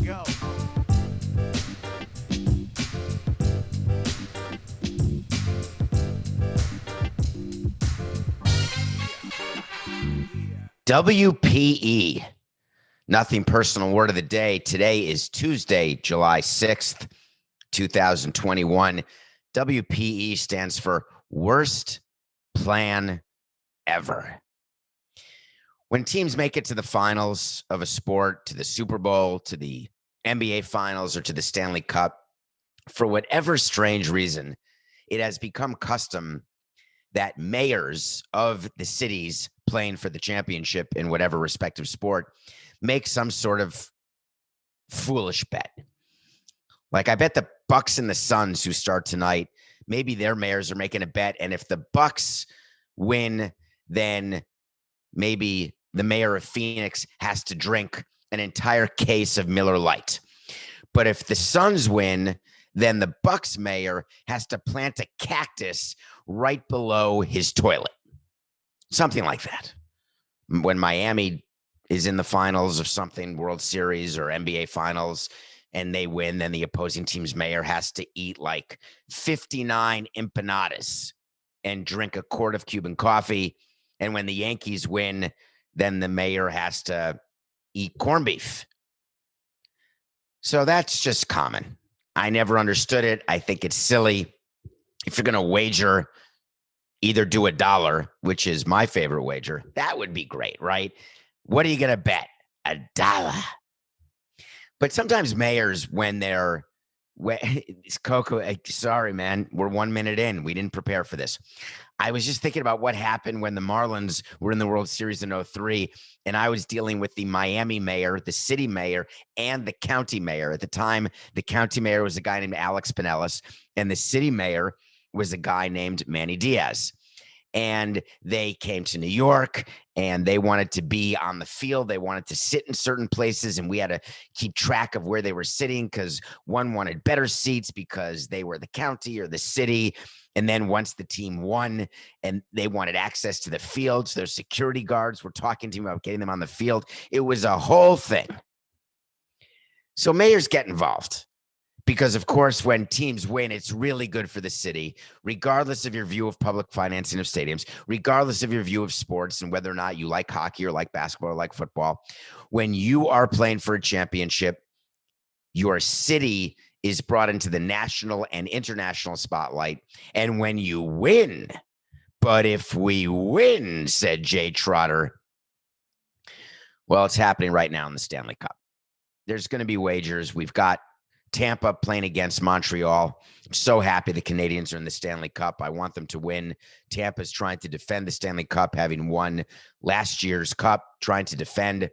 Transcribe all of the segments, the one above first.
go. WPE. Nothing personal word of the day. Today is Tuesday, July 6th, 2021. WPE stands for Worst Plan Ever. When teams make it to the finals of a sport, to the Super Bowl, to the NBA Finals, or to the Stanley Cup, for whatever strange reason, it has become custom that mayors of the cities playing for the championship in whatever respective sport make some sort of foolish bet. Like, I bet the Bucks and the Suns, who start tonight, maybe their mayors are making a bet, and if the Bucks win, then maybe the mayor of Phoenix has to drink an entire case of Miller Lite. But if the Suns win, then the Bucks mayor has to plant a cactus right below his toilet. Something like that. When Miami is in the finals of something, World Series or NBA Finals, and they win, then the opposing team's mayor has to eat like 59 empanadas and drink a quart of Cuban coffee. And when the Yankees win, then the mayor has to eat corned beef. So that's just common. I never understood it. I think it's silly. If you're going to wager, either do $1, which is my favorite wager. That would be great, right? What are you going to bet? $1. But sometimes mayors, when they're, Coco, sorry, man, we're 1 minute in. We didn't prepare for this. I was just thinking about what happened when the Marlins were in the World Series in 2003, and I was dealing with the Miami mayor, the city mayor, and the county mayor. At the time, the county mayor was a guy named Alex Pinellas, and the city mayor was a guy named Manny Diaz. And they came to New York, and they wanted to be on the field. They wanted to sit in certain places, and we had to keep track of where they were sitting because one wanted better seats because they were the county or the city. And then once the team won and they wanted access to the field, so their security guards were talking to him about getting them on the field. It was a whole thing. So mayors get involved. Because, of course, when teams win, it's really good for the city, regardless of your view of public financing of stadiums, regardless of your view of sports and whether or not you like hockey or like basketball or like football. When you are playing for a championship, your city is brought into the national and international spotlight. And when you win, but if we win, said Jay Trotter, well, it's happening right now in the Stanley Cup. There's going to be wagers. We've got Tampa playing against Montreal. I'm so happy the Canadiens are in the Stanley Cup. I want them to win. Tampa's trying to defend the Stanley Cup, having won last year's Cup, trying to defend.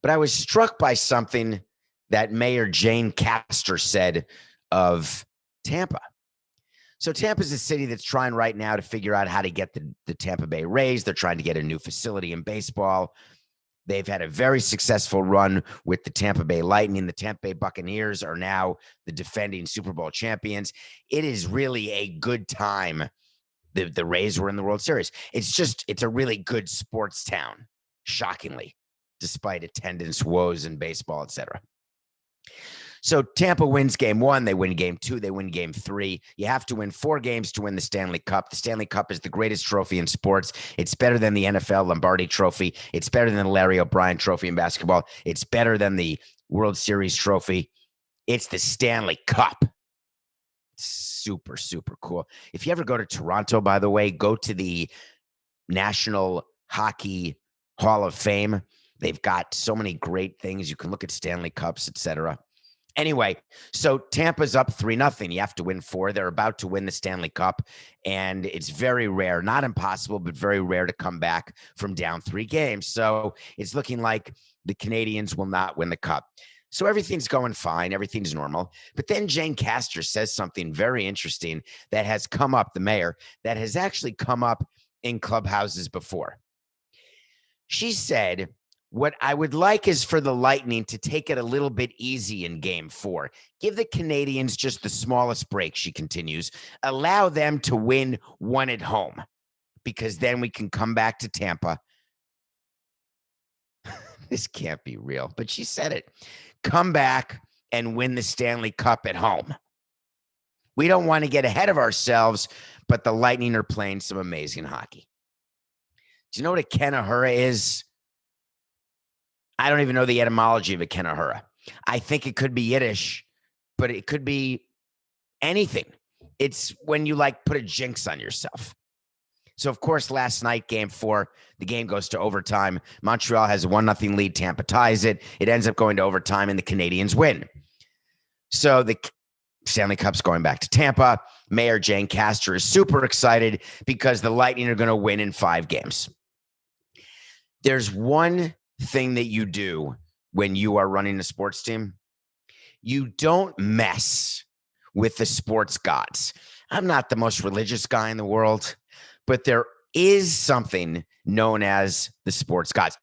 But I was struck by something that Mayor Jane Castor said of Tampa. So Tampa's a city that's trying right now to figure out how to get the Tampa Bay Rays. They're trying to get a new facility in baseball. They've had a very successful run with the Tampa Bay Lightning. The Tampa Bay Buccaneers are now the defending Super Bowl champions. It is really a good time. The Rays were in the World Series. It's a really good sports town, shockingly, despite attendance woes in baseball, etc. So Tampa wins game 1, they win game 2, they win game 3. You have to win 4 games to win the Stanley Cup. The Stanley Cup is the greatest trophy in sports. It's better than the NFL Lombardi Trophy. It's better than the Larry O'Brien Trophy in basketball. It's better than the World Series trophy. It's the Stanley Cup. Super, super cool. If you ever go to Toronto, by the way, go to the National Hockey Hall of Fame. They've got so many great things. You can look at Stanley Cups, etc. Anyway, so Tampa's up 3-0. You have to win 4. They're about to win the Stanley Cup, and it's very rare, not impossible, but very rare to come back from down 3 games. So it's looking like the Canadiens will not win the Cup. So everything's going fine. Everything's normal. But then Jane Castor says something very interesting that has come up, the mayor, that has actually come up in clubhouses before. She said, what I would like is for the Lightning to take it a little bit easy in game 4. Give the Canadiens just the smallest break, she continues. Allow them to win 1 at home, because then we can come back to Tampa. This can't be real, but she said it. come back and win the Stanley Cup at home. We don't want to get ahead of ourselves, but the Lightning are playing some amazing hockey. Do you know what a Kenahura is? I don't even know the etymology of a Kenahura. I think it could be Yiddish, but it could be anything. It's when you put a jinx on yourself. So, of course, last night, game 4, the game goes to overtime. Montreal has a 1-0 lead. Tampa ties it. It ends up going to overtime, and the Canadiens win. So the Stanley Cup's going back to Tampa. Mayor Jane Castor is super excited because the Lightning are going to win in 5 games. There's one thing that you do when you are running a sports team. You don't mess with the sports gods. I'm not the most religious guy in the world, but there is something known as the sports gods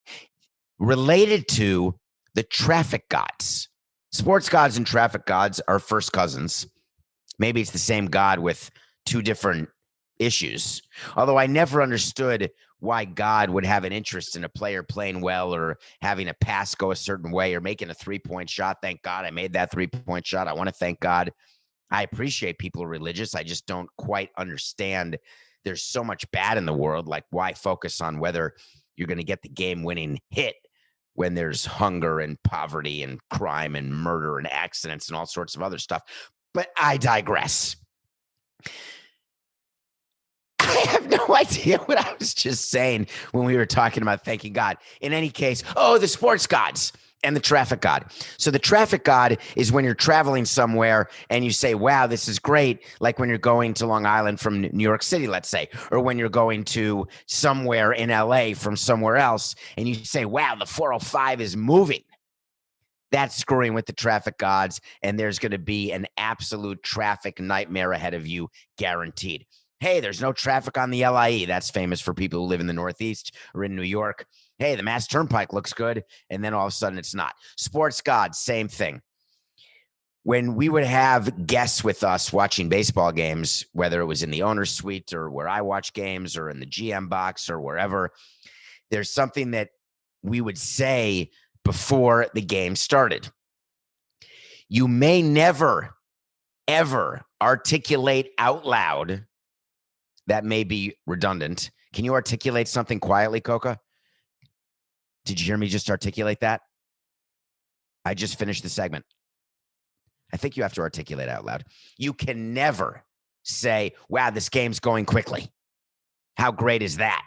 related to the traffic gods. Sports gods and traffic gods are first cousins. Maybe it's the same god with 2 different issues. Although I never understood why God would have an interest in a player playing well or having a pass go a certain way or making a 3-point shot. Thank God I made that 3-point shot. I want to thank God. I appreciate people who are religious. I just don't quite understand. There's so much bad in the world. Why focus on whether you're going to get the game-winning hit when there's hunger and poverty and crime and murder and accidents and all sorts of other stuff? But I digress. I have no idea what I was just saying when we were talking about thanking God. In any case, the sports gods and the traffic god. So the traffic god is when you're traveling somewhere and you say, wow, this is great. Like when you're going to Long Island from New York City, let's say, or when you're going to somewhere in LA from somewhere else and you say, wow, the 405 is moving. That's screwing with the traffic gods, and there's going to be an absolute traffic nightmare ahead of you, guaranteed. Hey, there's no traffic on the LIE. That's famous for people who live in the Northeast or in New York. Hey, the Mass Turnpike looks good, and then all of a sudden it's not. Sports gods, same thing. When we would have guests with us watching baseball games, whether it was in the owner's suite or where I watch games or in the GM box or wherever, there's something that we would say before the game started. You may never, ever articulate out loud. That may be redundant. Can you articulate something quietly, Coca? Did you hear me just articulate that? I just finished the segment. I think you have to articulate out loud. You can never say, wow, this game's going quickly. How great is that?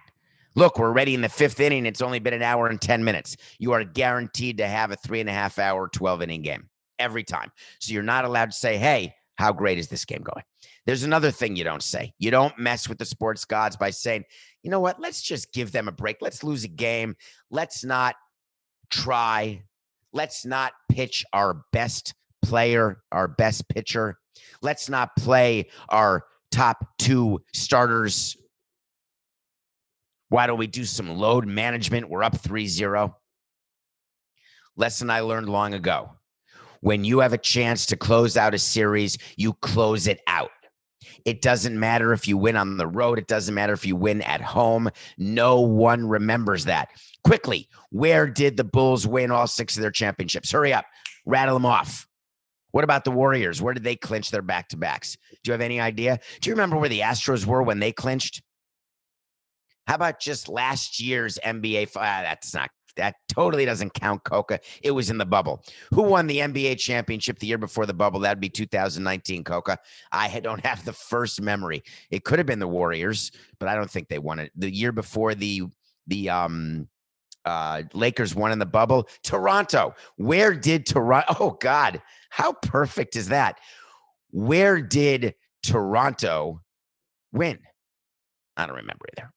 Look, we're already in the 5th inning. It's only been an hour and 10 minutes. You are guaranteed to have a 3.5-hour, 12-inning game every time. So you're not allowed to say, hey, how great is this game going? There's another thing you don't say. You don't mess with the sports gods by saying, you know what? Let's just give them a break. Let's lose a game. Let's not try. Let's not pitch our best player, our best pitcher. Let's not play our top 2 starters. Why don't we do some load management? We're up 3-0. Lesson I learned long ago. When you have a chance to close out a series, you close it out. It doesn't matter if you win on the road. It doesn't matter if you win at home. No one remembers that. Quickly, where did the Bulls win all 6 of their championships? Hurry up. Rattle them off. What about the Warriors? Where did they clinch their back-to-backs? Do you have any idea? Do you remember where the Astros were when they clinched? How about just last year's NBA? That totally doesn't count, Coca. It was in the bubble. Who won the NBA championship the year before the bubble? That'd be 2019, Coca. I don't have the first memory. It could have been the Warriors, but I don't think they won it. The year before the Lakers won in the bubble, Toronto. Where did Toronto? Oh, God. How perfect is that? Where did Toronto win? I don't remember either.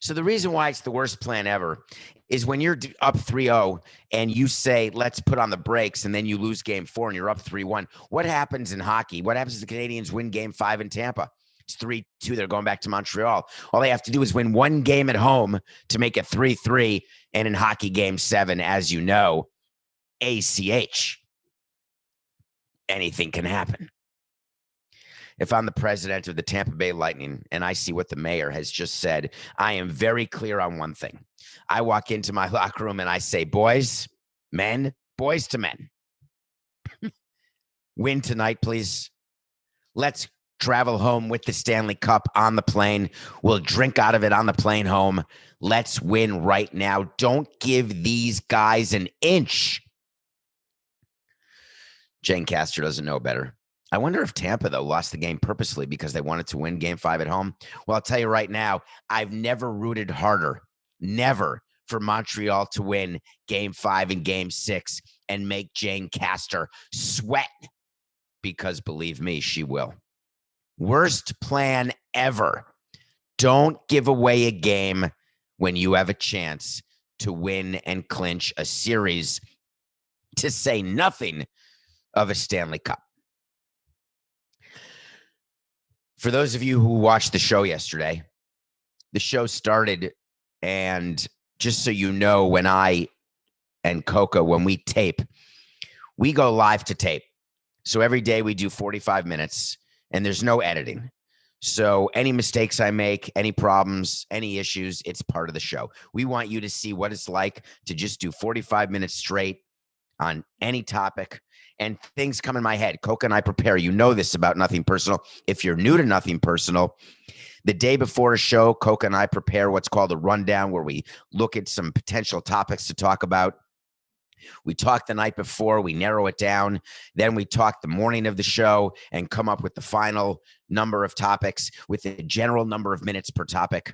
So the reason why it's the worst plan ever is when you're up 3-0 and you say, let's put on the brakes, and then you lose game 4 and you're up 3-1. What happens in hockey? What happens if the Canadiens win game 5 in Tampa? It's 3-2. They're going back to Montreal. All they have to do is win 1 game at home to make it 3-3. And in hockey game 7, as you know, ACH, anything can happen. If I'm the president of the Tampa Bay Lightning and I see what the mayor has just said, I am very clear on one thing. I walk into my locker room and I say, boys, men, Boys to men, win tonight, please. Let's travel home with the Stanley Cup on the plane. We'll drink out of it on the plane home. Let's win right now. Don't give these guys an inch. Jane Castor doesn't know better. I wonder if Tampa, though, lost the game purposely because they wanted to win Game 5 at home. Well, I'll tell you right now, I've never rooted harder, never, for Montreal to win Game 5 and Game 6 and make Jane Castor sweat, because believe me, she will. Worst plan ever. Don't give away a game when you have a chance to win and clinch a series, to say nothing of a Stanley Cup. For those of you who watched the show yesterday, the show started, and just so you know, when I and Coca, when we tape, we go live to tape. So every day we do 45 minutes, and there's no editing. So any mistakes I make, any problems, any issues, it's part of the show. We want you to see what it's like to just do 45 minutes straight on any topic, and things come in my head. Coca and I prepare. You know this about Nothing Personal. If you're new to Nothing Personal, the day before a show, Coca and I prepare what's called a rundown, where we look at some potential topics to talk about. We talk the night before, we narrow it down. Then we talk the morning of the show and come up with the final number of topics with a general number of minutes per topic.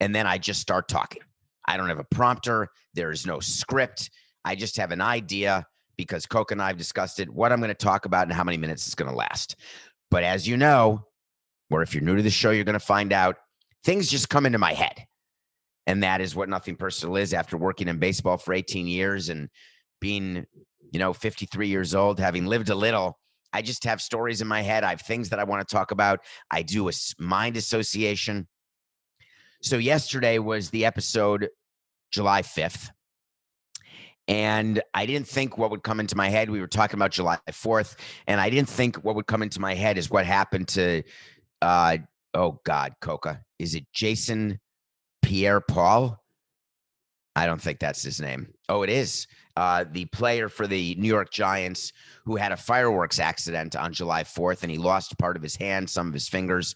And then I just start talking. I don't have a prompter. There is no script. I just have an idea, because Coke and I have discussed it, what I'm going to talk about and how many minutes it's going to last. But as you know, or if you're new to the show, you're going to find out, things just come into my head. And that is what Nothing Personal is. After working in baseball for 18 years and being, 53 years old, having lived a little, I just have stories in my head. I have things that I want to talk about. I do a mind association. So yesterday was the episode, July 5th. And I didn't think what would come into my head. We were talking about July 4th, and I didn't think what would come into my head is what happened to, oh God, Coca. Is it Jason Pierre-Paul? I don't think that's his name. Oh, it is. The player for the New York Giants who had a fireworks accident on July 4th, and he lost part of his hand, some of his fingers.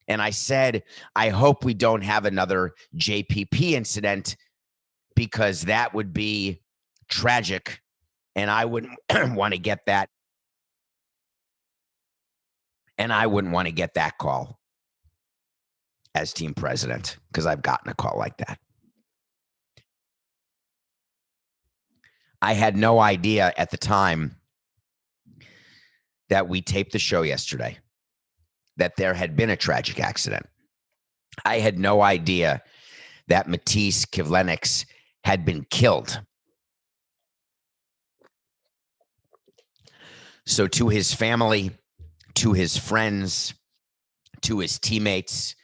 And I said, I hope we don't have another JPP incident, because that would be tragic, and I wouldn't want to get that. And I wouldn't want to get that call as team president, because I've gotten a call like that. I had no idea at the time that we taped the show yesterday that there had been a tragic accident. I had no idea that Matiss Kivlenieks had been killed. So to his family, to his friends, to his teammates,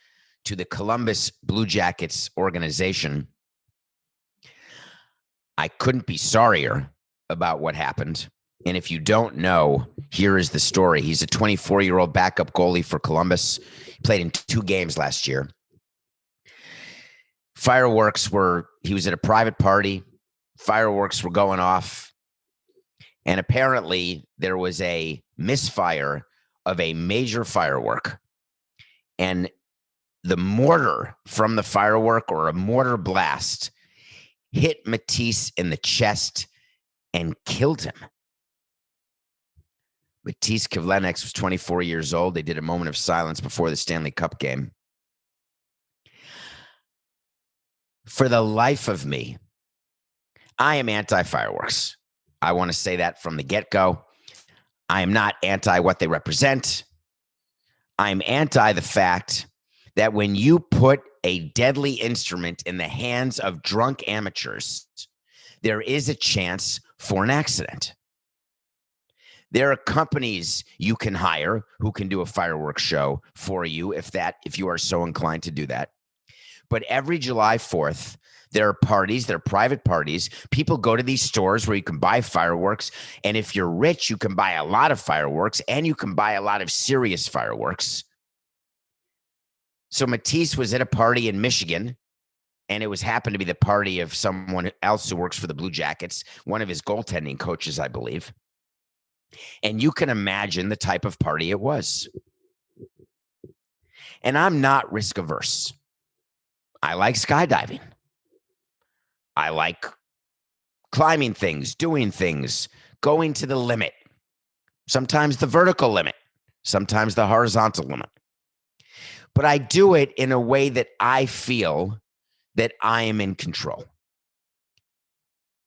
to the Columbus Blue Jackets organization, I couldn't be sorrier about what happened. And if you don't know, here is the story. He's a 24-year-old backup goalie for Columbus. He played in 2 games last year. He was at a private party. Fireworks were going off. And apparently there was a misfire of a major firework. And the mortar from the firework, or a mortar blast, hit Matiss in the chest and killed him. Matiss Kivlenieks was 24 years old. They did a moment of silence before the Stanley Cup game. For the life of me, I am anti-fireworks. I want to say that from the get-go. I am not anti what they represent. I'm anti the fact that when you put a deadly instrument in the hands of drunk amateurs, there is a chance for an accident. There are companies you can hire who can do a fireworks show for you if you are so inclined to do that. But every July 4th, there are parties, there are private parties. People go to these stores where you can buy fireworks. And if you're rich, you can buy a lot of fireworks, and you can buy a lot of serious fireworks. So Matiss was at a party in Michigan And it happened to be the party of someone else who works for the Blue Jackets, one of his goaltending coaches, I believe. And you can imagine the type of party it was. And I'm not risk averse. I like skydiving. I like climbing things, doing things, going to the limit. Sometimes the vertical limit, sometimes the horizontal limit. But I do it in a way that I feel that I am in control.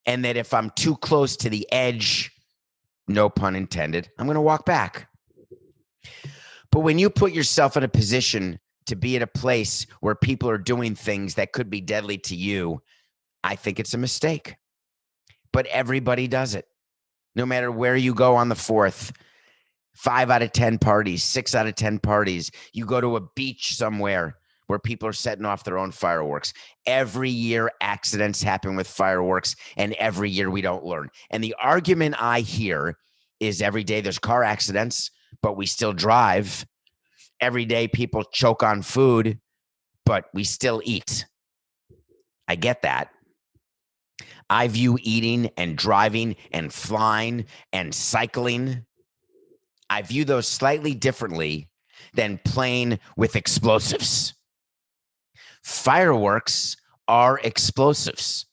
And that if I'm too close to the edge, no pun intended, I'm going to walk back. But when you put yourself in a position to be at a place where people are doing things that could be deadly to you, I think it's a mistake. But everybody does it. No matter where you go on the 4th, 5 out of 10 parties, 6 out of 10 parties, you go to a beach somewhere where people are setting off their own fireworks. Every year, accidents happen with fireworks, and every year we don't learn. And the argument I hear is every day there's car accidents, but we still drive. Every day people choke on food, but we still eat. I get that. I view eating and driving and flying and cycling. I view those slightly differently than playing with explosives. Fireworks are explosives.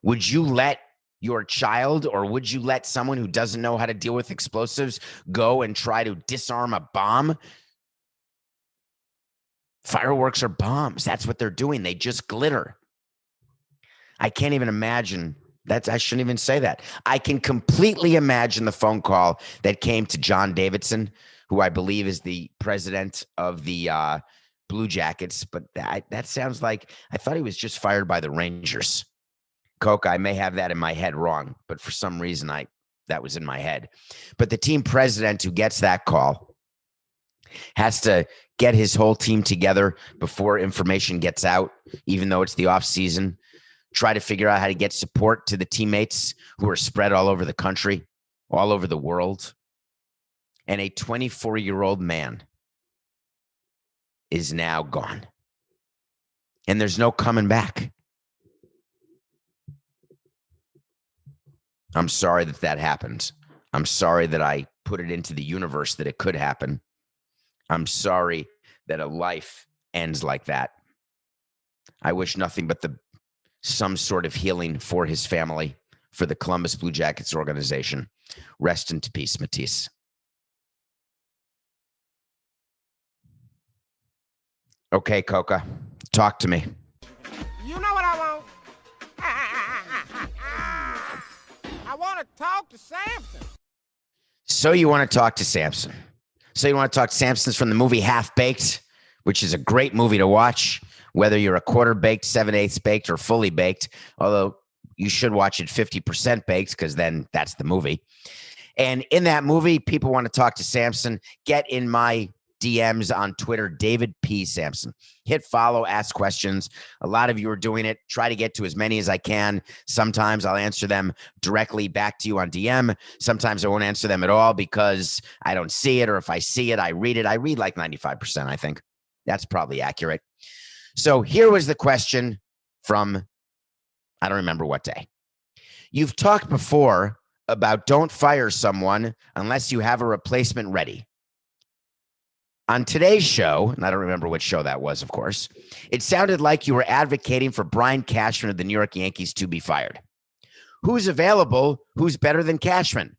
Would you let your child, or would you let someone who doesn't know how to deal with explosives go and try to disarm a bomb? Fireworks are bombs. That's what they're doing. They just glitter. I can't even imagine that. I shouldn't even say that. I can completely imagine the phone call that came to John Davidson, who I believe is the president of the Blue Jackets. But that sounds like, I thought he was just fired by the Rangers. Coke, I may have that in my head wrong, but for some reason that was in my head. But the team president who gets that call has to get his whole team together before information gets out, even though it's the off season. Try to figure out how to get support to the teammates who are spread all over the country, all over the world. And a 24-year-old man is now gone. And there's no coming back. I'm sorry that happened. I'm sorry that I put it into the universe that it could happen. I'm sorry that a life ends like that. I wish nothing but some sort of healing for his family, for the Columbus Blue Jackets organization. Rest in peace, Matiss. Okay, Coca, talk to me. You know what I want? I want to talk to Samson. So you want to talk to Samson. So you want to talk to Samson's from the movie Half Baked, which is a great movie to watch, whether you're a quarter baked, 7/8 baked, or fully baked, although you should watch it 50% baked because then that's the movie. And in that movie, people want to talk to Samson. Get in my DMs on Twitter, David P. Samson. Hit follow, ask questions. A lot of you are doing it. Try to get to as many as I can. Sometimes I'll answer them directly back to you on DM. Sometimes I won't answer them at all because I don't see it, or if I see it, I read it. I read like 95%, I think. That's probably accurate. So here was the question from, I don't remember what day. You've talked before about don't fire someone unless you have a replacement ready. On today's show, and I don't remember what show that was, of course, it sounded like you were advocating for Brian Cashman of the New York Yankees to be fired. Who's available? Who's better than Cashman?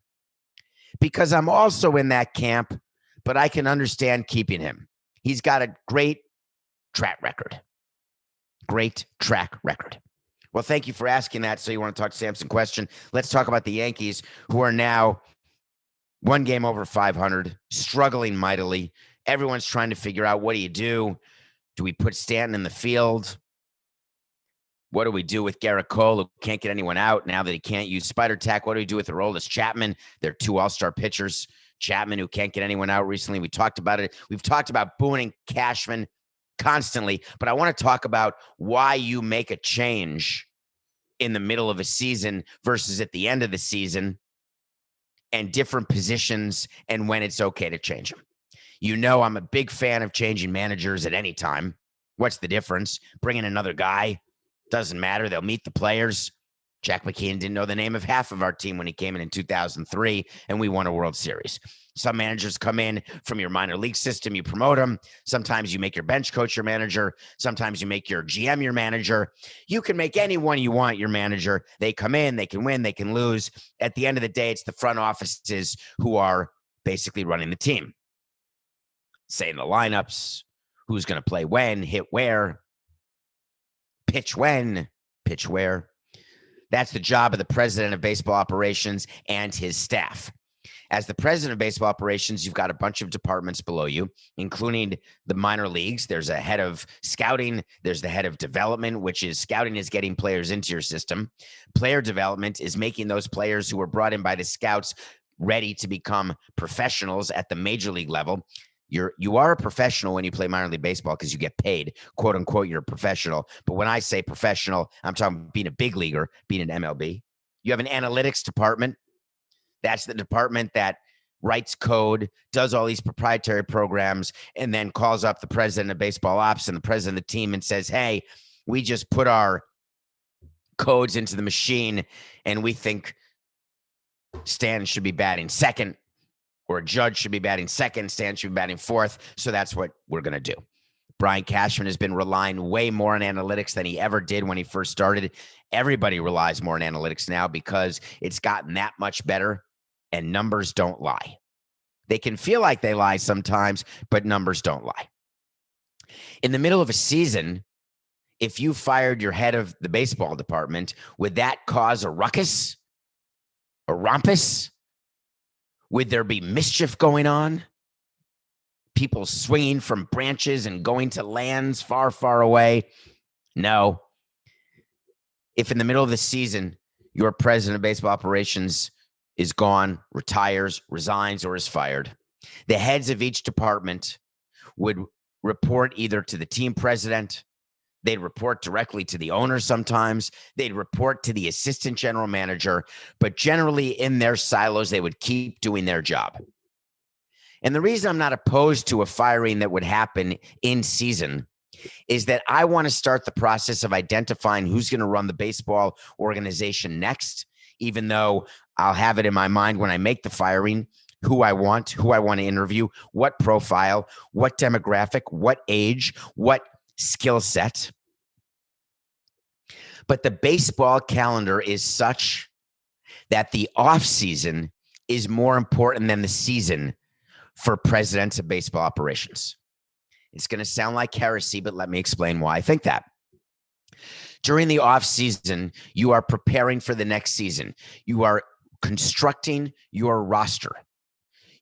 Because I'm also in that camp, but I can understand keeping him. He's got a great track record. Great track record. Well, thank you for asking that. So you want to talk to Samson question. Let's talk about the Yankees, who are now one game over 500, struggling mightily. Everyone's trying to figure out, what do you do? Do we put Stanton in the field? What do we do with Garrett Cole, who can't get anyone out now that he can't use Spider Tack? What do we do with Aroldis Chapman? They're two all-star pitchers. Chapman, who can't get anyone out recently. We talked about it. We've talked about booing Cashman constantly, but I want to talk about why you make a change in the middle of a season versus at the end of the season, and different positions and when it's okay to change them. You know, I'm a big fan of changing managers at any time. What's the difference? Bring in another guy. Doesn't matter. They'll meet the players. Jack McKeon didn't know the name of half of our team when he came in 2003, and we won a World Series. Some managers come in from your minor league system. You promote them. Sometimes you make your bench coach your manager. Sometimes you make your GM your manager. You can make anyone you want your manager. They come in, they can win, they can lose. At the end of the day, it's the front offices who are basically running the team. Saying the lineups, who's going to play when, hit where, pitch when, pitch where. That's the job of the president of baseball operations and his staff. As the president of baseball operations, you've got a bunch of departments below you, including the minor leagues. There's a head of scouting. There's the head of development, which is scouting is getting players into your system. Player development is making those players who were brought in by the scouts ready to become professionals at the major league level. You are a professional when you play minor league baseball because you get paid, quote unquote, you're a professional. But when I say professional, I'm talking being a big leaguer, being an MLB. You have an analytics department. That's the department that writes code, does all these proprietary programs, and then calls up the president of baseball ops and the president of the team and says, hey, we just put our codes into the machine and we think Stan should be batting second, or a Judge should be batting second, Stan should be batting fourth. So that's what we're going to do. Brian Cashman has been relying way more on analytics than he ever did when he first started. Everybody relies more on analytics now because it's gotten that much better, and numbers don't lie. They can feel like they lie sometimes, but numbers don't lie. In the middle of a season, if you fired your head of the baseball department, would that cause a ruckus? A rumpus? Would there be mischief going on? People swinging from branches and going to lands far, far away? No. If in the middle of the season, your president of baseball operations is gone, retires, resigns, or is fired, the heads of each department would report either to the team president, they'd report directly to the owner sometimes, they'd report to the assistant general manager, but generally in their silos, they would keep doing their job. And the reason I'm not opposed to a firing that would happen in season is that I want to start the process of identifying who's going to run the baseball organization next, even though I'll have it in my mind when I make the firing, who I want to interview, what profile, what demographic, what age, what skill set. But the baseball calendar is such that the offseason is more important than the season for presidents of baseball operations. It's going to sound like heresy, but let me explain why I think that. During the offseason, you are preparing for the next season. You are constructing your roster.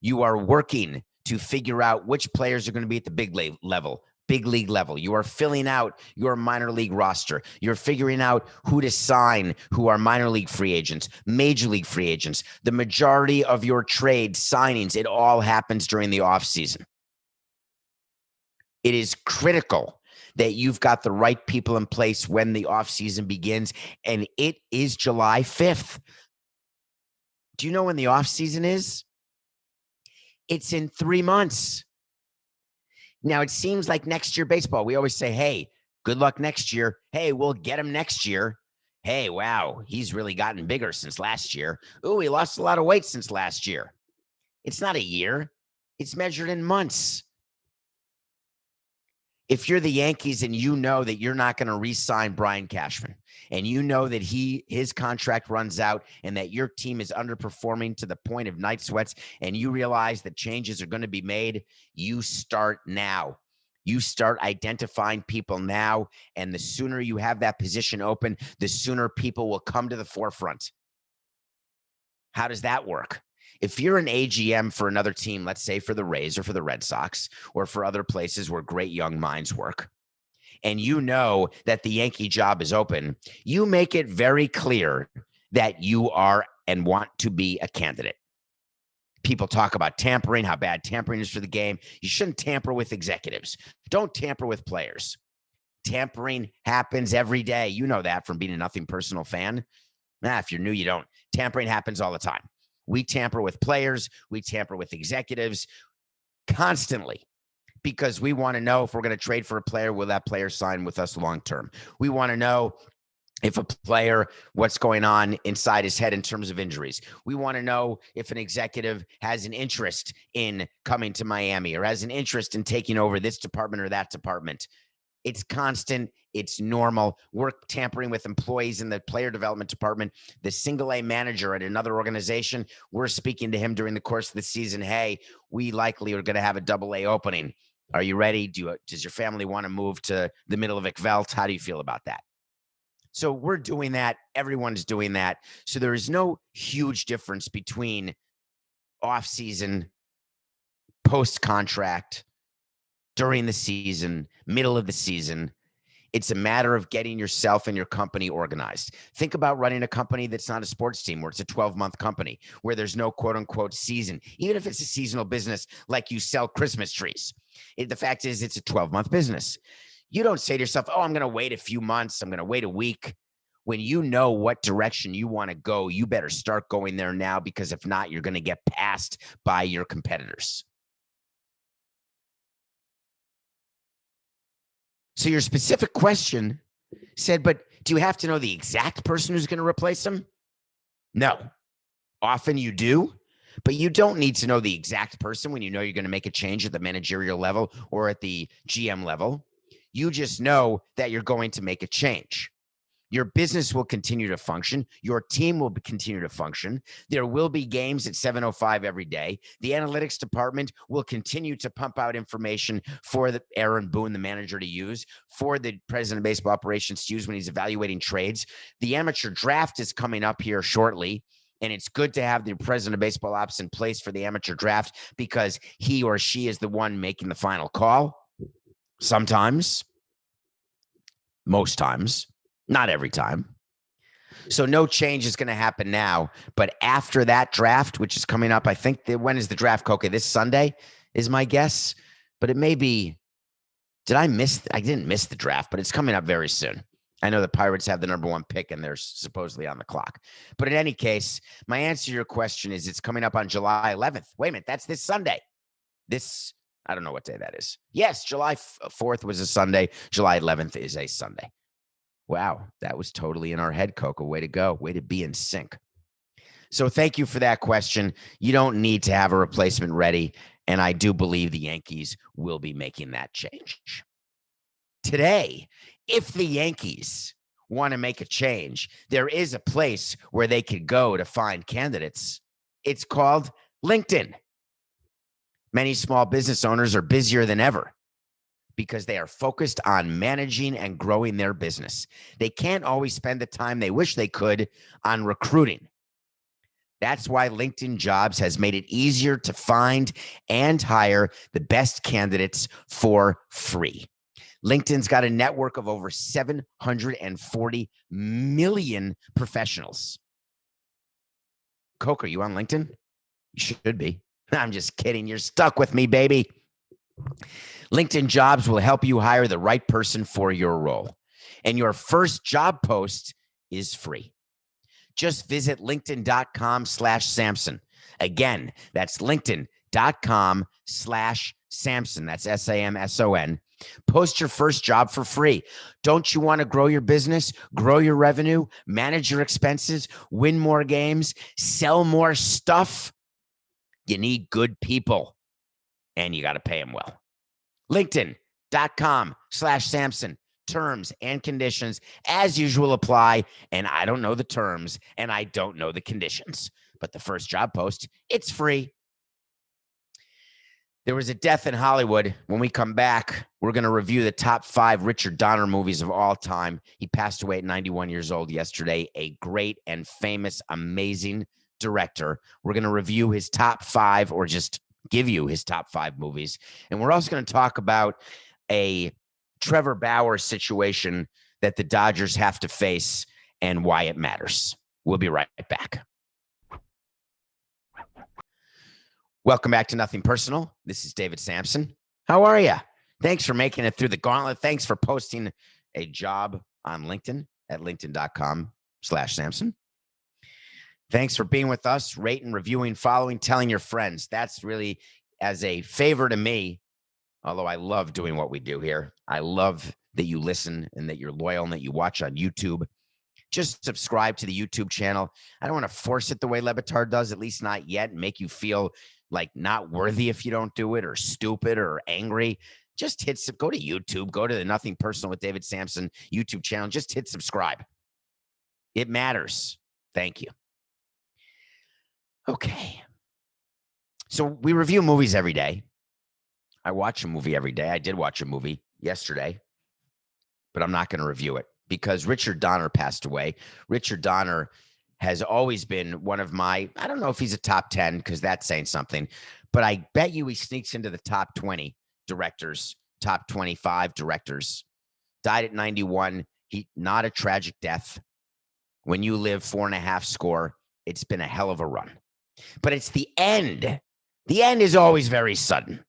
You are working to figure out which players are going to be at the big league level. You are filling out your minor league roster. You're figuring out who to sign, who are minor league free agents, major league free agents. The majority of your trade signings, it all happens during the offseason. It is critical that you've got the right people in place when the offseason begins, and it is July 5th. Do you know when the offseason is? It's in 3 months. Now, it seems like next year baseball, we always say, hey, good luck next year. Hey, we'll get him next year. Hey, wow, he's really gotten bigger since last year. Ooh, he lost a lot of weight since last year. It's not a year. It's measured in months. If you're the Yankees and you know that you're not going to re-sign Brian Cashman, and you know that his contract runs out and that your team is underperforming to the point of night sweats, and you realize that changes are going to be made, you start now. You start identifying people now, and the sooner you have that position open, the sooner people will come to the forefront. How does that work? If you're an AGM for another team, let's say for the Rays or for the Red Sox or for other places where great young minds work, and you know that the Yankee job is open, you make it very clear that you are and want to be a candidate. People talk about tampering, how bad tampering is for the game. You shouldn't tamper with executives. Don't tamper with players. Tampering happens every day. You know that from being a Nothing Personal fan. If you're new, you don't. Tampering happens all the time. We tamper with players. We tamper with executives constantly. because we want to know if we're going to trade for a player, will that player sign with us long term? We want to know if a player, what's going on inside his head in terms of injuries. We want to know if an executive has an interest in coming to Miami or has an interest in taking over this department or that department. It's constant. It's normal. We're tampering with employees in the player development department. The single A manager at another organization, we're speaking to him during the course of the season. Hey, we likely are going to have a double A opening. Are you ready? Does your family want to move to the middle of Ikvelt? How do you feel about that? So we're doing that. Everyone's doing that. So there is no huge difference between off-season, post-contract, during the season, middle of the season. It's a matter of getting yourself and your company organized. Think about running a company that's not a sports team, where it's a 12-month company, where there's no quote-unquote season. Even if it's a seasonal business, like you sell Christmas trees. The fact is, it's a 12-month business. You don't say to yourself, oh, I'm going to wait a few months. I'm going to wait a week. When you know what direction you want to go, you better start going there now, because if not, you're going to get passed by your competitors. So your specific question said, but do you have to know the exact person who's going to replace him? No. Often you do, but you don't need to know the exact person when you know you're going to make a change at the managerial level or at the GM level. You just know that you're going to make a change. Your business will continue to function. Your team will continue to function. There will be games at 7:05 every day. The analytics department will continue to pump out information for Aaron Boone, the manager, to use, for the president of baseball operations to use when he's evaluating trades. The amateur draft is coming up here shortly, and it's good to have the president of baseball ops in place for the amateur draft, because he or she is the one making the final call. Sometimes, most times. Not every time. So no change is going to happen now. But after that draft, which is coming up, I think, when is the draft, Coca? This Sunday is my guess. But it may be, I didn't miss the draft, but it's coming up very soon. I know the Pirates have the number 1 pick and they're supposedly on the clock. But in any case, my answer to your question is it's coming up on July 11th. Wait a minute, that's this Sunday. I don't know what day that is. Yes, July 4th was a Sunday. July 11th is a Sunday. Wow, that was totally in our head, Coco. Way to go. Way to be in sync. So thank you for that question. You don't need to have a replacement ready, and I do believe the Yankees will be making that change. Today, if the Yankees want to make a change, there is a place where they could go to find candidates. It's called LinkedIn. Many small business owners are busier than ever, because they are focused on managing and growing their business. They can't always spend the time they wish they could on recruiting. That's why LinkedIn Jobs has made it easier to find and hire the best candidates for free. LinkedIn's got a network of over 740 million professionals. Coke, are you on LinkedIn? You should be. I'm just kidding. You're stuck with me, baby. LinkedIn Jobs will help you hire the right person for your role. And your first job post is free. Just visit linkedin.com/Samson. Again, that's linkedin.com/Samson. That's SAMSON. Post your first job for free. Don't you want to grow your business, grow your revenue, manage your expenses, win more games, sell more stuff? You need good people, and you got to pay them well. LinkedIn.com/Samson. Terms and conditions, as usual, apply. And I don't know the terms, and I don't know the conditions. But the first job post, it's free. There was a death in Hollywood. When we come back, we're going to review the top 5 Richard Donner movies of all time. He passed away at 91 years old yesterday. A great and famous, amazing director. We're going to review his top 5, or just give you his top 5 movies. And we're also going to talk about a Trevor Bauer situation that the Dodgers have to face and why it matters. We'll be right back. Welcome back to Nothing Personal. This is David Samson. How are you? Thanks for making it through the gauntlet. Thanks for posting a job on LinkedIn at linkedin.com/Samson. Thanks for being with us, rating, reviewing, following, telling your friends. That's really, as a favor to me, although I love doing what we do here. I love that you listen and that you're loyal and that you watch on YouTube. Just subscribe to the YouTube channel. I don't want to force it the way Levitard does, at least not yet, and make you feel like not worthy if you don't do it, or stupid or angry. Just go to YouTube, go to the Nothing Personal with David Samson YouTube channel. Just hit subscribe. It matters. Thank you. Okay. So we review movies every day. I watch a movie every day. I did watch a movie yesterday, but I'm not going to review it because Richard Donner passed away. Richard Donner has always been one of my, I don't know if he's a top 10 because that's saying something, but I bet you he sneaks into the top 20 directors, top 25 directors. Died at 91. Not a tragic death. When you live 4.5 score, it's been a hell of a run. But it's the end. The end is always very sudden.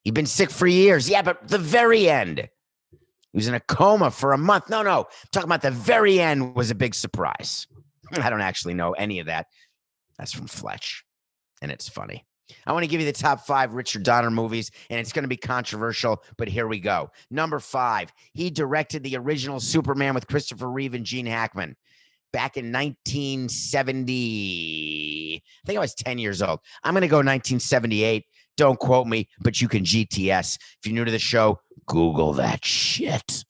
He'd been sick for years. Yeah, but the very end. He was in a coma for a month. No, I'm talking about the very end was a big surprise. I don't actually know any of that. That's from Fletch, and it's funny. I want to give you the top 5 Richard Donner movies, and it's going to be controversial, but here we go. Number 5, he directed the original Superman with Christopher Reeve and Gene Hackman back in 1970. I think I was 10 years old. I'm going to go 1978. Don't quote me, but you can GTS. If you're new to the show, Google that shit.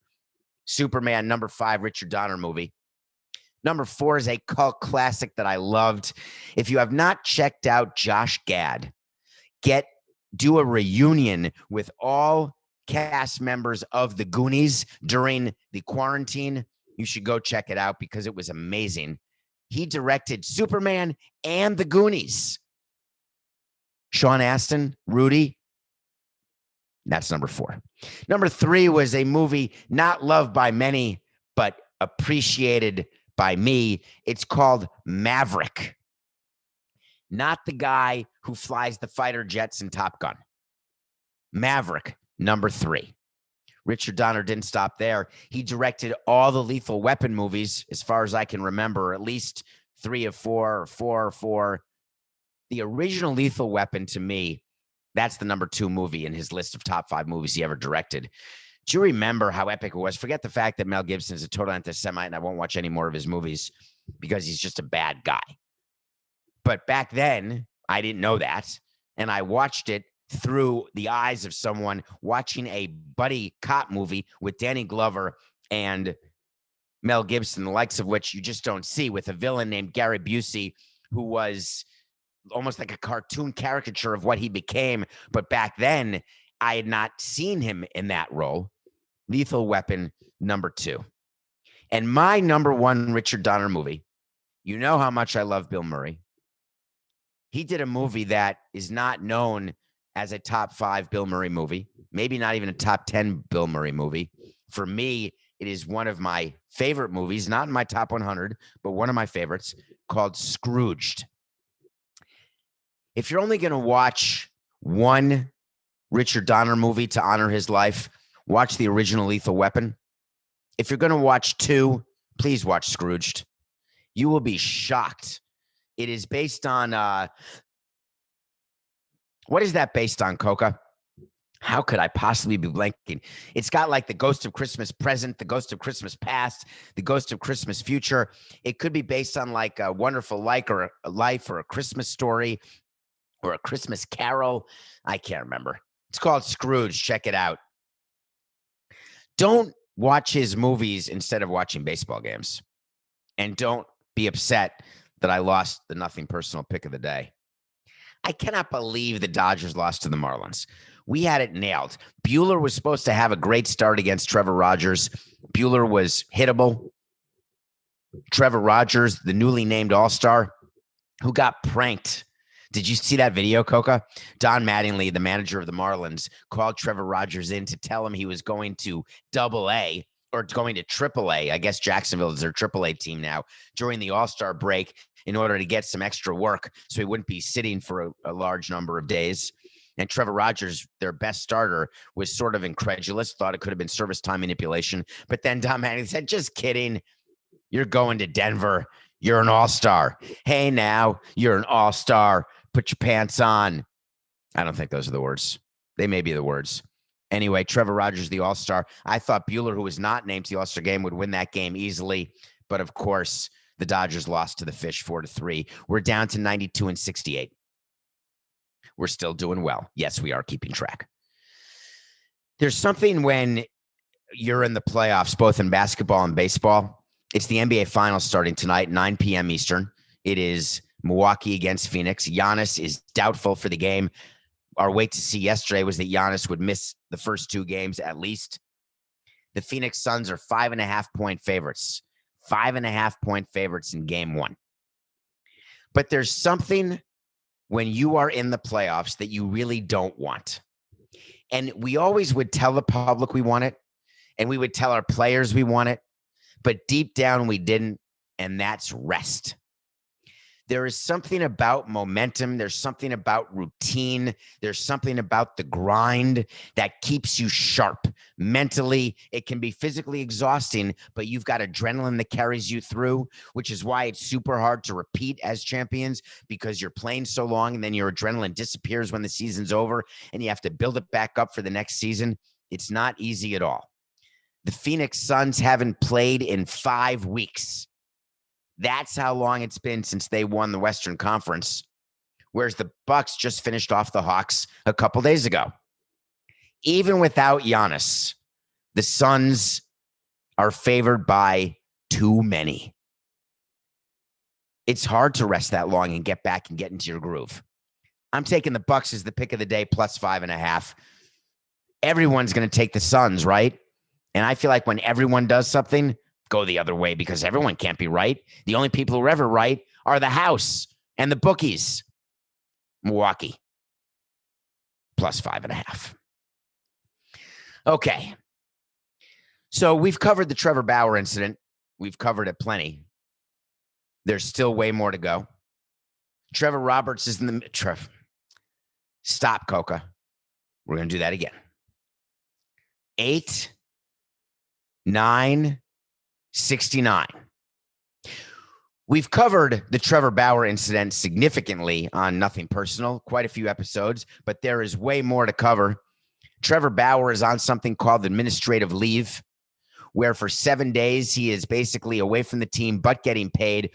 Superman, number 5, Richard Donner movie. Number 4 is a cult classic that I loved. If you have not checked out Josh Gad, do a reunion with all cast members of The Goonies during the quarantine. You should go check it out because it was amazing. He directed Superman and The Goonies. Sean Astin, Rudy. That's number 4. Number 3 was a movie not loved by many, but appreciated by me. It's called Maverick. Not the guy who flies the fighter jets in Top Gun. Maverick, number 3. Richard Donner didn't stop there. He directed all the Lethal Weapon movies, as far as I can remember, at least 3 of 4 or 4 of 4. The original Lethal Weapon, to me, that's the number 2 movie in his list of top 5 movies he ever directed. Do you remember how epic it was? Forget the fact that Mel Gibson is a total anti-Semite and I won't watch any more of his movies because he's just a bad guy. But back then, I didn't know that. And I watched it through the eyes of someone watching a buddy cop movie with Danny Glover and Mel Gibson, the likes of which you just don't see, with a villain named Gary Busey, who was almost like a cartoon caricature of what he became. But back then, I had not seen him in that role. Lethal Weapon, number 2. And my number 1 Richard Donner movie, you know how much I love Bill Murray. He did a movie that is not known as a top 5 Bill Murray movie, maybe not even a top 10 Bill Murray movie. For me, it is one of my favorite movies, not in my top 100, but one of my favorites, called Scrooged. If you're only going to watch one Richard Donner movie to honor his life, watch the original Lethal Weapon. If you're going to watch 2, please watch Scrooged. You will be shocked. It is based on, what is that based on, Coca? How could I possibly be blanking? It's got like the Ghost of Christmas Present, the Ghost of Christmas Past, the Ghost of Christmas Future. It could be based on like a Wonderful Life or a Christmas Story or a Christmas Carol. I can't remember. It's called Scrooge. Check it out. Don't watch his movies instead of watching baseball games. And don't be upset that I lost the Nothing Personal pick of the day. I cannot believe the Dodgers lost to the Marlins. We had it nailed. Buehler was supposed to have a great start against Trevor Rogers. Buehler was hittable. Trevor Rogers, the newly named All-Star, who got pranked. Did you see that video, Coca? Don Mattingly, the manager of the Marlins, called Trevor Rogers in to tell him he was going to Double-A or going to Triple-A. I guess Jacksonville is their Triple-A team now during the All-Star break in order to get some extra work so he wouldn't be sitting for a large number of days. And Trevor Rogers, their best starter, was sort of incredulous, thought it could have been service time manipulation. But then Don Mattingly said, just kidding. You're going to Denver. You're an all-star. Hey, now, you're an all-star. Put your pants on. I don't think those are the words. They may be the words. Anyway, Trevor Rogers, the All-Star. I thought Buehler, who was not named to the All-Star game, would win that game easily. But, of course, the Dodgers lost to the Fish 4-3. We're down to 92 and 68. We're still doing well. Yes, we are keeping track. There's something when you're in the playoffs, both in basketball and baseball. It's the NBA Finals starting tonight, 9 p.m. Eastern. It is Milwaukee against Phoenix. Giannis is doubtful for the game. Our wait to see yesterday was that Giannis would miss the first 2 games at least. The Phoenix Suns are 5.5-point favorites. 5.5-point favorites in game 1. But there's something when you are in the playoffs that you really don't want. And we always would tell the public we want it, and we would tell our players we want it, but deep down we didn't, and that's rest. There is something about momentum. There's something about routine. There's something about the grind that keeps you sharp. Mentally, it can be physically exhausting, but you've got adrenaline that carries you through, which is why it's super hard to repeat as champions, because you're playing so long and then your adrenaline disappears when the season's over and you have to build it back up for the next season. It's not easy at all. The Phoenix Suns haven't played in 5 weeks. That's how long it's been since they won the Western Conference, whereas the Bucks just finished off the Hawks a couple days ago. Even without Giannis, the Suns are favored by too many. It's hard to rest that long and get back and get into your groove. I'm taking the Bucks as the pick of the day, plus 5.5. Everyone's going to take the Suns, right? And I feel like when everyone does something, go the other way, because everyone can't be right. The only people who are ever right are the house and the bookies. Milwaukee, plus 5.5. Okay. So we've covered the Trevor Bauer incident. We've covered it plenty. There's still way more to go. Trevor Roberts is in the... Stop, Coca. We're going to do that again. 8, 9, 69. We've covered the Trevor Bauer incident significantly on Nothing Personal, quite a few episodes, but there is way more to cover. Trevor Bauer is on something called administrative leave, where for 7 days he is basically away from the team but getting paid,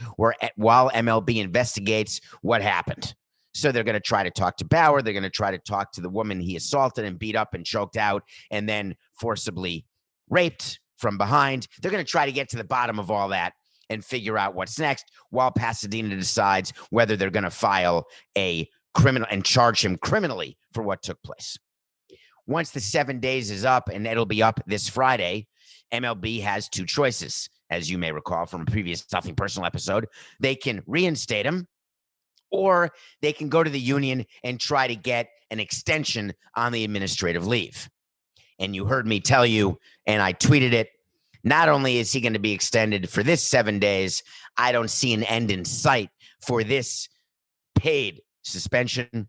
while MLB investigates what happened. So they're going to try to talk to Bauer. They're going to try to talk to the woman he assaulted and beat up and choked out and then forcibly raped from behind. They're going to try to get to the bottom of all that and figure out what's next, while Pasadena decides whether they're going to file a criminal and charge him criminally for what took place. Once the 7 days is up, and it'll be up this Friday, MLB has 2 choices. As you may recall from a previous Nothing Personal episode, they can reinstate him, or they can go to the union and try to get an extension on the administrative leave. And you heard me tell you, and I tweeted it, not only is he going to be extended for this 7 days, I don't see an end in sight for this paid suspension.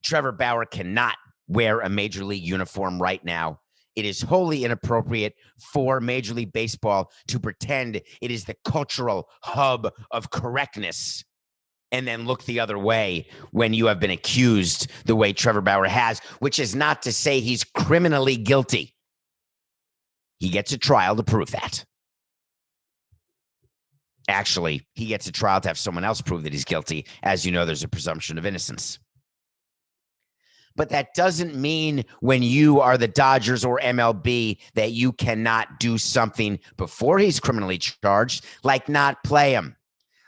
Trevor Bauer cannot wear a Major League uniform right now. It is wholly inappropriate for Major League Baseball to pretend it is the cultural hub of correctness and then look the other way when you have been accused the way Trevor Bauer has, which is not to say he's criminally guilty. He gets a trial to prove that. Actually, he gets a trial to have someone else prove that he's guilty. As you know, there's a presumption of innocence. But that doesn't mean when you are the Dodgers or MLB that you cannot do something before he's criminally charged, like not play him,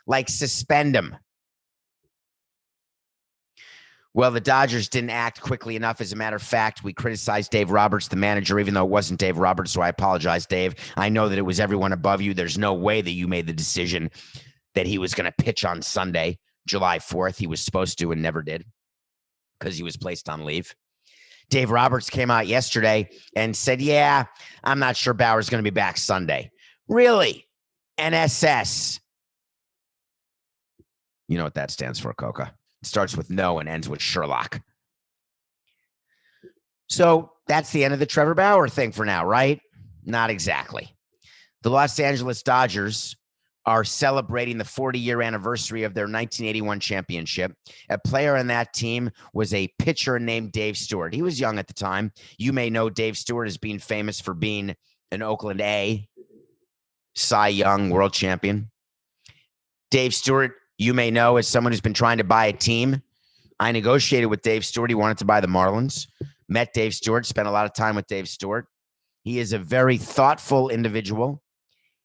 like suspend him. Well, the Dodgers didn't act quickly enough. As a matter of fact, we criticized Dave Roberts, the manager, even though it wasn't Dave Roberts, so I apologize, Dave. I know that it was everyone above you. There's no way that you made the decision that he was going to pitch on Sunday, July 4th. He was supposed to and never did because he was placed on leave. Dave Roberts came out yesterday and said, yeah, I'm not sure Bauer's going to be back Sunday. Really? NSS. You know what that stands for, Coca. It starts with no and ends with Sherlock. So that's the end of the Trevor Bauer thing for now, right? Not exactly. The Los Angeles Dodgers are celebrating the 40-year anniversary of their 1981 championship. A player on that team was a pitcher named Dave Stewart. He was young at the time. You may know Dave Stewart as being famous for being an Oakland A, Cy Young world champion. Dave Stewart, you may know as someone who's been trying to buy a team. I negotiated with Dave Stewart. He wanted to buy the Marlins. Met Dave Stewart, spent a lot of time with Dave Stewart. He is a very thoughtful individual.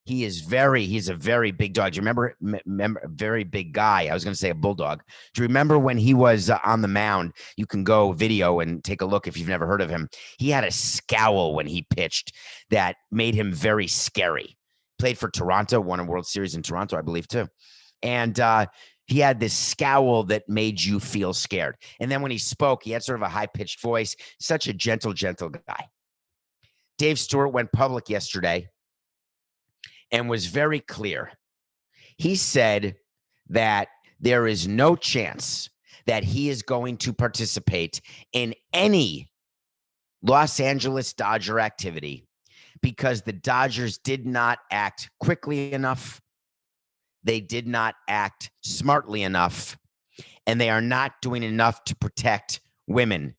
He's a very big dog. Do you remember, very big guy? I was going to say a bulldog. Do you remember when he was on the mound? You can go video and take a look if you've never heard of him. He had a scowl when he pitched that made him very scary. Played for Toronto, won a World Series in Toronto, I believe, too. And he had this scowl that made you feel scared. And then when he spoke, he had sort of a high-pitched voice, such a gentle guy. Dave Stewart went public yesterday and was very clear. He said that there is no chance that he is going to participate in any Los Angeles Dodger activity because the Dodgers did not act quickly enough. They did not act smartly enough, and they are not doing enough to protect women.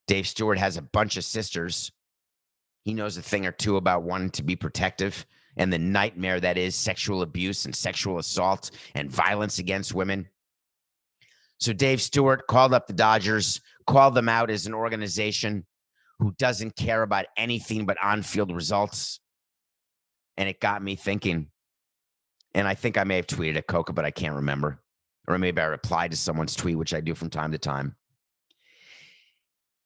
Dave Stewart has a bunch of sisters. He knows a thing or two about wanting to be protective and the nightmare that is sexual abuse and sexual assault and violence against women. So Dave Stewart called up the Dodgers, called them out as an organization who doesn't care about anything but on-field results. And it got me thinking. And I think I may have tweeted at Coca, but I can't remember. Or maybe I replied to someone's tweet, which I do from time to time.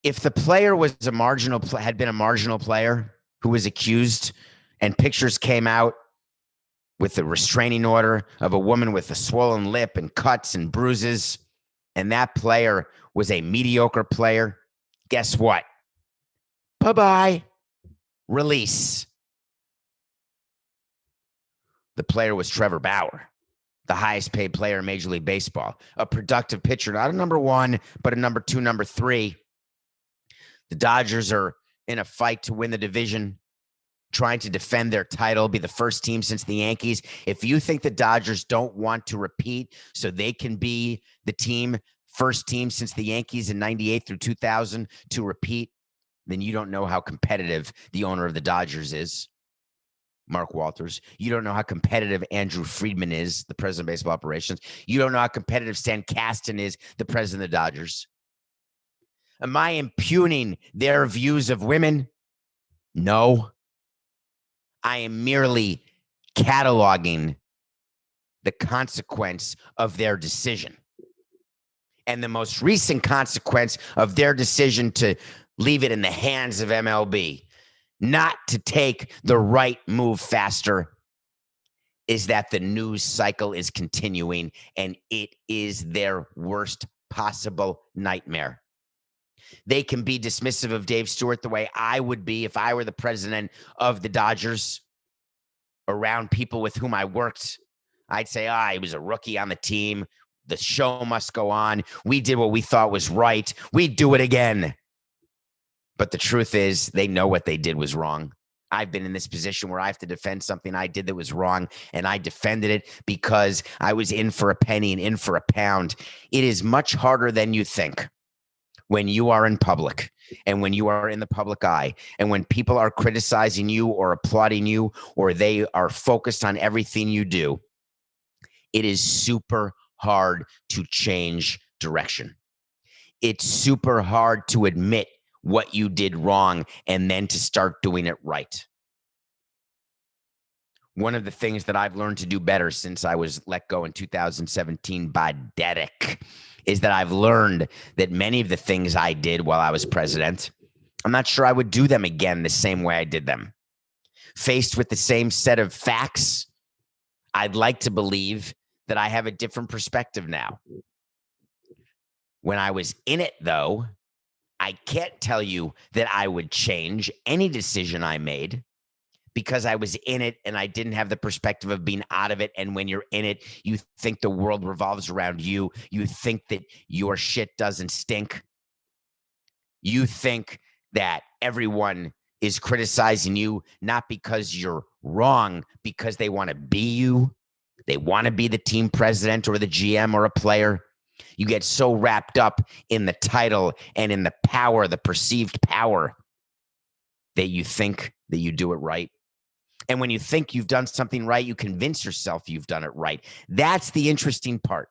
If the player was had been a marginal player who was accused and pictures came out with a restraining order of a woman with a swollen lip and cuts and bruises, and that player was a mediocre player, guess what? Bye-bye. Release. The player was Trevor Bauer, the highest paid player in Major League Baseball, a productive pitcher, not a number one, but a number two, number three. The Dodgers are in a fight to win the division, trying to defend their title, be the first team since the Yankees. If you think the Dodgers don't want to repeat so they can be the first team since the Yankees in 98 through 2000 to repeat, then you don't know how competitive the owner of the Dodgers is, Mark Walters. You don't know how competitive Andrew Friedman is, the president of baseball operations. You don't know how competitive Stan Kasten is, the president of the Dodgers. Am I impugning their views of women? No. I am merely cataloging the consequence of their decision. And the most recent consequence of their decision to leave it in the hands of MLB, not to take the right move faster, is that the news cycle is continuing, and it is their worst possible nightmare. They can be dismissive of Dave Stewart the way I would be if I were the president of the Dodgers around people with whom I worked. I'd say, he was a rookie on the team. The show must go on. We did what we thought was right. We'd do it again. But the truth is, they know what they did was wrong. I've been in this position where I have to defend something I did that was wrong, and I defended it because I was in for a penny and in for a pound. It is much harder than you think when you are in public and when you are in the public eye and when people are criticizing you or applauding you or they are focused on everything you do. It is super hard to change direction. It's super hard to admit what you did wrong and then to start doing it right. One of the things that I've learned to do better since I was let go in 2017 by Dedek is that I've learned that many of the things I did while I was president, I'm not sure I would do them again the same way I did them. Faced with the same set of facts, I'd like to believe that I have a different perspective now. When I was in it, though, I can't tell you that I would change any decision I made because I was in it and I didn't have the perspective of being out of it. And when you're in it, you think the world revolves around you. You think that your shit doesn't stink. You think that everyone is criticizing you, not because you're wrong because they want to be you. They want to be the team president or the GM or a player. You get so wrapped up in the title and in the power, the perceived power, that you think that you do it right. And when you think you've done something right, you convince yourself you've done it right. That's the interesting part.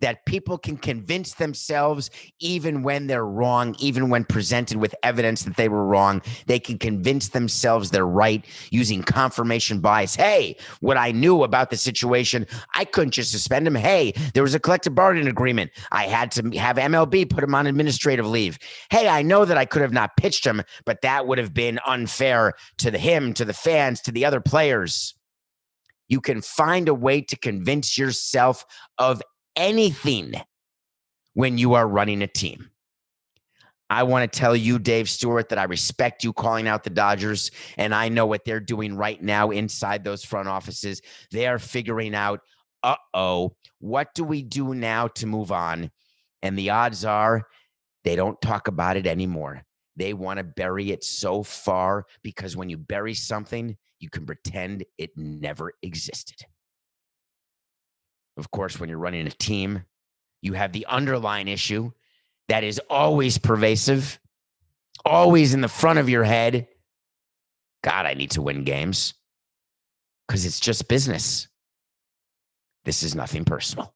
That people can convince themselves even when they're wrong, even when presented with evidence that they were wrong, they can convince themselves they're right using confirmation bias. Hey, what I knew about the situation, I couldn't just suspend him. Hey, there was a collective bargaining agreement. I had to have MLB put him on administrative leave. Hey, I know that I could have not pitched him, but that would have been unfair to him, to the fans, to the other players. You can find a way to convince yourself of anything when you are running a team. I want to tell you, Dave Stewart, that I respect you calling out the Dodgers, and I know what they're doing right now inside those front offices. They are figuring out, what do we do now to move on? And the odds are they don't talk about it anymore. They want to bury it so far because when you bury something, you can pretend it never existed. Of course, when you're running a team, you have the underlying issue that is always pervasive, always in the front of your head. God, I need to win games because it's just business. This is nothing personal.